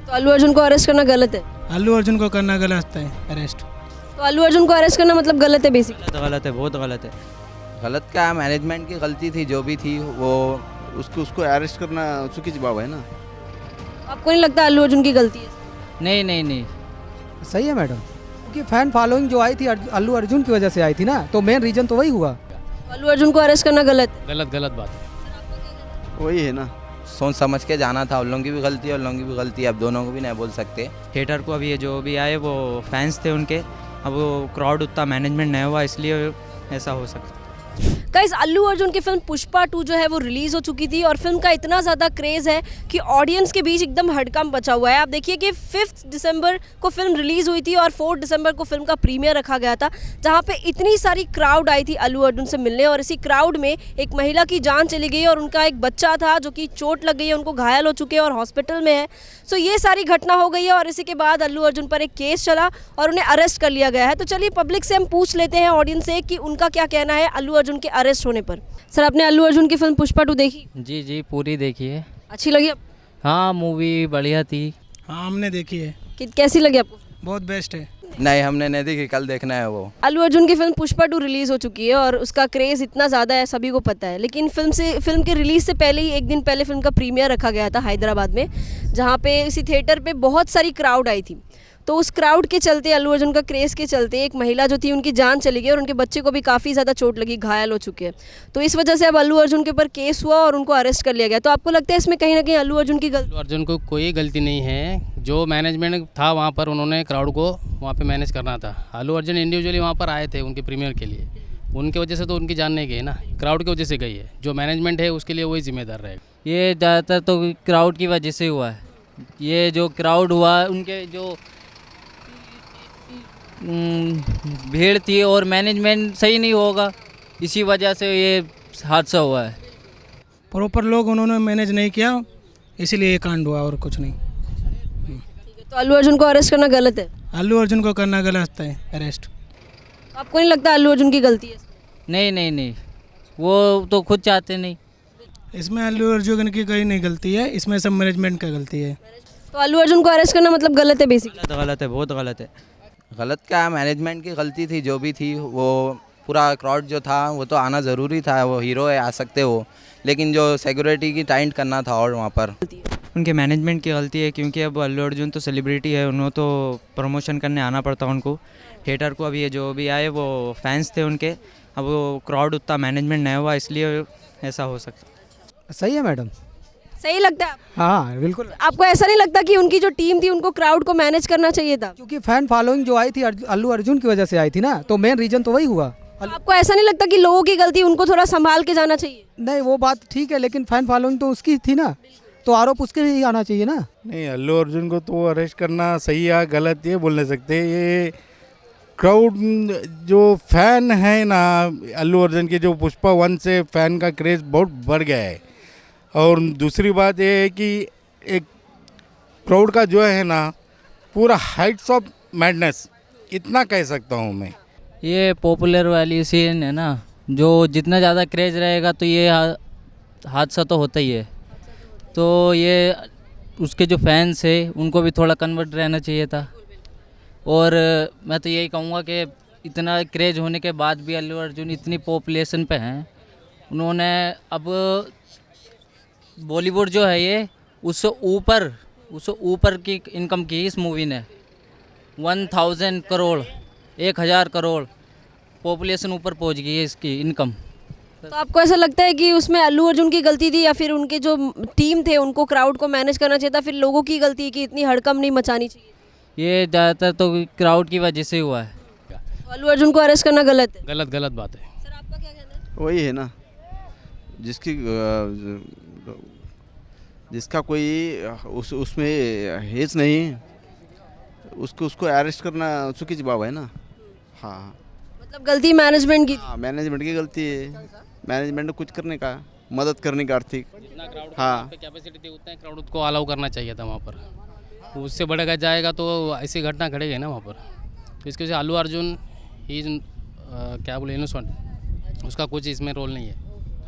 तो अल्लू अर्जुन को अरेस्ट करना गलत है? अल्लू अर्जुन को करना गलत है अरेस्ट। तो अल्लू अर्जुन को अरेस्ट करना मतलब गलत है बेसिकली? गलत है, बहुत गलत है। गलत क्या, मैनेजमेंट की गलती थी जो भी थी, वो उसको अरेस्ट करना चुकी बात है ना। आपको नहीं लगता अल्लू अर्जुन की गलती है? नहीं नहीं नहीं, सही है मैडम, क्योंकि फैन फॉलोइंग जो आई थी अल्लू अर्जुन की वजह से आई थी ना, तो मेन रीजन तो वही हुआ। तो अल्लू अर्जुन को अरेस्ट करना गलत है? गलत बात है। वही है ना, सोच समझ के जाना था। उन लोगों की भी गलती है, उन लोगों की भी गलती है, अब दोनों को भी नहीं बोल सकते। थिएटर को अभी ये जो भी आए वो फैंस थे उनके, अब वो क्राउड उतना मैनेजमेंट नहीं हुआ, इसलिए ऐसा हो सकता। गाइस, अल्लू अर्जुन की फिल्म पुष्पा 2 जो है वो रिलीज़ हो चुकी थी और फिल्म का इतना ज़्यादा क्रेज़ है कि ऑडियंस के बीच एकदम हड़कंप मचा हुआ है। आप देखिए कि 5 दिसंबर को फिल्म रिलीज़ हुई थी और 4 दिसंबर को फिल्म का प्रीमियर रखा गया था, जहां पे इतनी सारी क्राउड आई थी अल्लू अर्जुन से मिलने। और इसी क्राउड में एक महिला की जान चली गई और उनका एक बच्चा था जो कि चोट लग गई है, उनको घायल हो चुके हैं और हॉस्पिटल में है। सो ये सारी घटना हो गई है और इसी के बाद अल्लू अर्जुन पर एक केस चला और उन्हें अरेस्ट कर लिया गया है। तो चलिए पब्लिक से हम पूछ लेते हैं, ऑडियंस से, कि उनका क्या कहना है अल्लू अर्जुन के अरेस्ट होने पर। सर, आपने अल्लू अर्जुन की फिल्म पुष्पा 2 देखी? जी जी, पूरी देखी है। अच्छी लगी आपको? हाँ, मूवी बढ़िया थी। हाँ, हमने देखी है, कैसी लगी आपको? बहुत बेस्ट है। नहीं, हमने नहीं देखी, कल देखना है वो। अल्लू अर्जुन की फिल्म पुष्पा 2 रिलीज़ हो चुकी है और उसका क्रेज़ इतना ज़्यादा है, सभी को पता है। लेकिन फिल्म के रिलीज़ से पहले ही एक दिन पहले फिल्म का प्रीमियर रखा गया था हैदराबाद में, जहाँ पे इसी थिएटर पे बहुत सारी क्राउड आई थी। तो उस क्राउड के चलते, अल्लू अर्जुन का क्रेज़ के चलते, एक महिला जो थी उनकी जान चली गई और उनके बच्चे को भी काफ़ी ज़्यादा चोट लगी, घायल हो चुके हैं। तो इस वजह से अब अल्लू अर्जुन के ऊपर केस हुआ और उनको अरेस्ट कर लिया गया। तो आपको लगता है इसमें कहीं ना कहीं अल्लू अर्जुन की गलती? अल्लू अर्जुन को कोई गलती नहीं है, जो मैनेजमेंट था वहाँ पर, उन्होंने क्राउड को वहाँ पे मैनेज करना था। अल्लू अर्जुन इंडिविजुअली वहाँ पर आए थे उनके प्रीमियर के लिए, उनके वजह से तो उनकी जान नहीं गई ना, क्राउड की वजह से गई है। जो मैनेजमेंट है उसके लिए वही जिम्मेदार रहेगा। ये ज़्यादातर तो क्राउड की वजह से हुआ है। ये जो क्राउड हुआ, उनके जो भीड़ थी और मैनेजमेंट सही नहीं होगा, इसी वजह से ये हादसा हुआ है। प्रॉपर लोग उन्होंने मैनेज नहीं किया, इसीलिए ये कांड हुआ, और कुछ नहीं। तो अल्लू अर्जुन को अरेस्ट करना गलत है? अल्लू अर्जुन को करना गलत है अरेस्ट। आपको नहीं लगता अल्लू अर्जुन की गलती है? नहीं नहीं नहीं, वो तो खुद चाहते नहीं। इसमें अल्लू अर्जुन की कोई नहीं गलती है, इसमें सब मैनेजमेंट का गलती है। तो अल्लू अर्जुन को अरेस्ट करना मतलब गलत है बेसिकली? गलत है, बहुत गलत है। गलत क्या, मैनेजमेंट की गलती थी जो भी थी, वो पूरा क्राउड जो था वो तो आना ज़रूरी था, वो हीरो है, आ सकते हो, लेकिन जो सिक्योरिटी की टाइट करना था और वहाँ पर उनके मैनेजमेंट की गलती है, क्योंकि अब अल्लू अर्जुन तो सेलिब्रिटी है, उन्होंने तो प्रमोशन करने आना पड़ता उनको। थिएटर को अभी ये जो भी आए वो फैंस थे उनके, अब वो क्राउड उतना मैनेजमेंट नहीं हुआ, इसलिए ऐसा हो सकता। सही है मैडम। सही लगता है? हाँ बिल्कुल, आपको ऐसा नहीं लगता कि उनकी जो टीम थी उनको क्राउड को मैनेज करना चाहिए था? क्योंकि फैन फॉलोइंग जो आई थी अल्लू अर्जुन की वजह से आई थी ना, तो मेन रीजन तो वही हुआ। आपको ऐसा नहीं लगता कि लोगों की गलती, उनको थोड़ा संभाल के जाना चाहिए? नहीं, वो बात ठीक है, लेकिन फैन फॉलोइंग तो उसकी थी ना, तो आरोप उसके ही आना चाहिए ना। नहीं, अल्लू अर्जुन को तो अरेस्ट करना सही या गलत ये बोल नहीं सकते। ये क्राउड जो फैन है ना अल्लू अर्जुन के, जो पुष्पा 1 से फैन का क्रेज़ बहुत बढ़ गया है। और दूसरी बात ये है कि एक क्राउड का जो है ना पूरा हाइट्स ऑफ मैडनेस, इतना कह सकता हूँ मैं। ये पॉपुलर वाली सीन है ना, जो जितना ज़्यादा क्रेज रहेगा तो ये हादसा तो होता ही है। तो ये उसके जो फैंस है उनको भी थोड़ा कन्वर्ट रहना चाहिए था। और मैं तो यही कहूँगा कि इतना क्रेज होने के बाद भी अल्लू अर्जुन इतनी पॉपुलेशन पे हैं, उन्होंने अब बॉलीवुड जो है ये उससे ऊपर की इनकम की इस मूवी ने 1000 करोड़ 1000 करोड़ पॉपुलेशन ऊपर पहुंच गई है इसकी इनकम। तो आपको ऐसा लगता है कि उसमें अल्लू अर्जुन की गलती थी या फिर उनके जो टीम थे उनको क्राउड को मैनेज करना चाहिए था, फिर लोगों की गलती है कि इतनी हड़कंप नहीं मचानी चाहिए? ये ज़्यादातर तो क्राउड की वजह से हुआ है। तो अल्लू अर्जुन को अरेस्ट करना गलत है? गलत बात है। सर, आपका क्या कहना है? वही है ना, जिसका कोई उसमें हेज नहीं, उसको अरेस्ट करना चुकी बात है ना। हाँ, मतलब गलती मैनेजमेंट की? हाँ, मैनेजमेंट की गलती है, मैनेजमेंट ने कुछ करने का, मदद करने का आर्थिक। जितना क्राउड हाँ, कैपेसिटी थी उतना क्राउड को अलाउ करना चाहिए था वहाँ पर। उससे बढ़ेगा जाएगा तो ऐसी घटना घटेगी ना वहाँ पर। तो इसकी वजह से अल्लू अर्जुन ही क्या बोले इनोसेंट, उसका कुछ इसमें रोल नहीं है।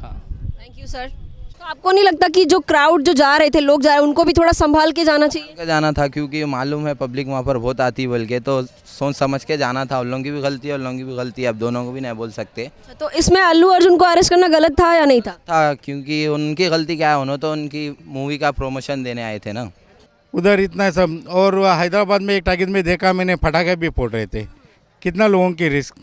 हाँ, थैंक यू सर। तो आपको नहीं लगता कि जो क्राउड जो जा रहे थे, लोग जा रहे हैं, उनको भी थोड़ा संभाल के जाना चाहिए? के जाना था क्योंकि मालूम है पब्लिक वहाँ पर बहुत आती बोल के, तो सोच समझ के जाना था। उन लोगों की भी गलती है, उन लोगों की भी गलती है, अब दोनों को भी नहीं बोल सकते अच्छा, तो इसमें अल्लू अर्जुन को अरेस्ट करना गलत था या नहीं था? क्योंकि उनकी गलती क्या है, उन्होंने तो उनकी मूवी का प्रमोशन देने आए थे ना। उधर इतना सब, और हैदराबाद में एक टाकिज में देखा मैंने, पटाखे भी फोड़ रहे थे, कितना लोगों की रिस्क,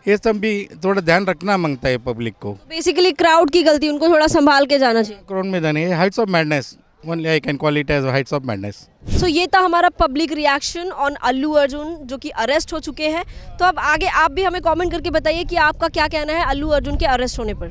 ये सब भी थोड़ा ध्यान रखना मांगता है पब्लिक को। बेसिकली क्राउड की गलती, उनको थोड़ा संभाल के जाना चाहिए। क्राउड में जाने, heights of madness, only I can call it as heights of madness. So ये था हमारा public reaction on Allu Arjun जो कि अरेस्ट हो चुके हैं। तो अब आगे आप भी हमें कमेंट करके बताइए कि आपका क्या कहना है अल्लू अर्जुन के अरेस्ट होने पर।